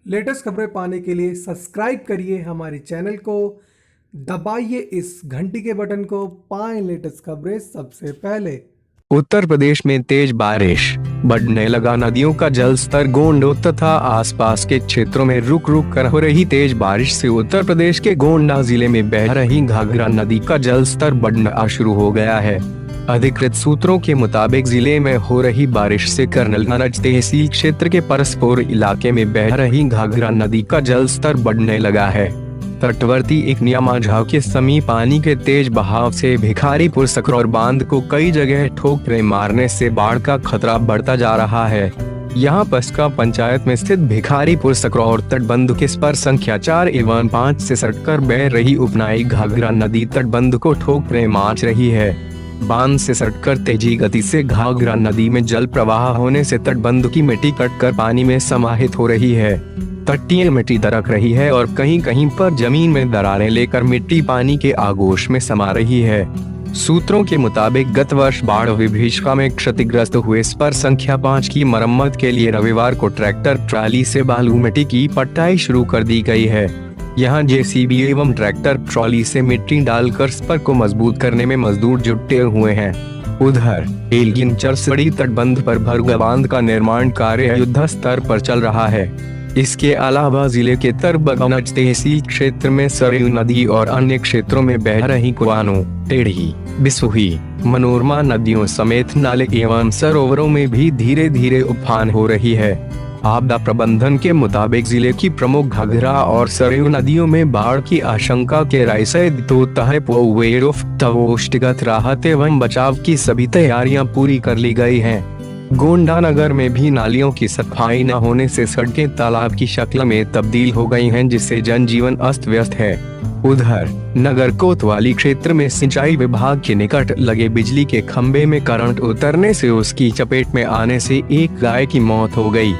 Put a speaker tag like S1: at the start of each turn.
S1: Latest खबरें पाने के लिए सब्सक्राइब करिए हमारे चैनल को, दबाइए इस घंटी के बटन को, पाएं लेटेस्ट खबरें सबसे पहले।
S2: उत्तर प्रदेश में तेज बारिश, बढ़ने लगा नदियों का जलस्तर। गोंडा तथा आसपास के क्षेत्रों में रुक रुक कर हो रही तेज बारिश से उत्तर प्रदेश के गोंडा जिले में बह रही घाघरा नदी का जलस्तर बढ़ना शुरू हो गया है। अधिकृत सूत्रों के मुताबिक जिले में हो रही बारिश से कर्नलगंज तहसील क्षेत्र के परसपुर इलाके में बह रही घाघरा नदी का जलस्तर बढ़ने लगा है। तटवर्ती एक नियामाझाव के समीप पानी के तेज बहाव से भिखारीपुर सकरौर बांध को कई जगह ठोकरें मारने से बाढ़ का खतरा बढ़ता जा रहा है। यहाँ पस्का पंचायत में स्थित भिखारीपुर सकरौर तटबंध के स्पर संख्या 4 एवं 5 से सटकर बह रही उपनाई घाघरा नदी तटबंध को ठोकरें मार रही है। बांध से सटकर तेजी गति से घाघरा नदी में जल प्रवाह होने से तटबंध की मिट्टी कटकर पानी में समाहित हो रही है। तटीय मिट्टी दरक रही है और कहीं कहीं पर जमीन में दरारें लेकर मिट्टी पानी के आगोश में समा रही है। सूत्रों के मुताबिक गत वर्ष बाढ़ विभीषिका में क्षतिग्रस्त हुए स्पर संख्या 5 की मरम्मत के लिए रविवार को ट्रैक्टर ट्राली से बालू मिट्टी की पटाई शुरू कर दी गई है। यहाँ जेसीबी एवं ट्रैक्टर ट्रॉली से मिट्टी डालकर स्पर को मजबूत करने में मजदूर जुटे हुए हैं। उधर एल्गिन चरसड़ी तटबंध पर भरगा बांध का निर्माण कार्य युद्ध स्तर पर चल रहा है। इसके अलावा जिले के तरबगंज तहसील क्षेत्र में सरयू नदी और अन्य क्षेत्रों में बह रही कुआनों, टेढ़ी, बिसुही, मनोरमा नदियों समेत नाले एवं सरोवरों में भी धीरे धीरे उफान हो रही है। आपदा प्रबंधन के मुताबिक जिले की प्रमुख घाघरा और सरयू नदियों में बाढ़ की आशंका के रायसे तवोष्टिगत राहत एवं बचाव की सभी तैयारियां पूरी कर ली गई हैं। गोंडा नगर में भी नालियों की सफाई न होने से सड़कें तालाब की शक्ल में तब्दील हो गई हैं, जिससे जनजीवन अस्त व्यस्त है। उधर नगर कोतवाली क्षेत्र में सिंचाई विभाग के निकट लगे बिजली के खंभे में करंट उतरने से उसकी चपेट में आने से एक गाय की मौत हो गई।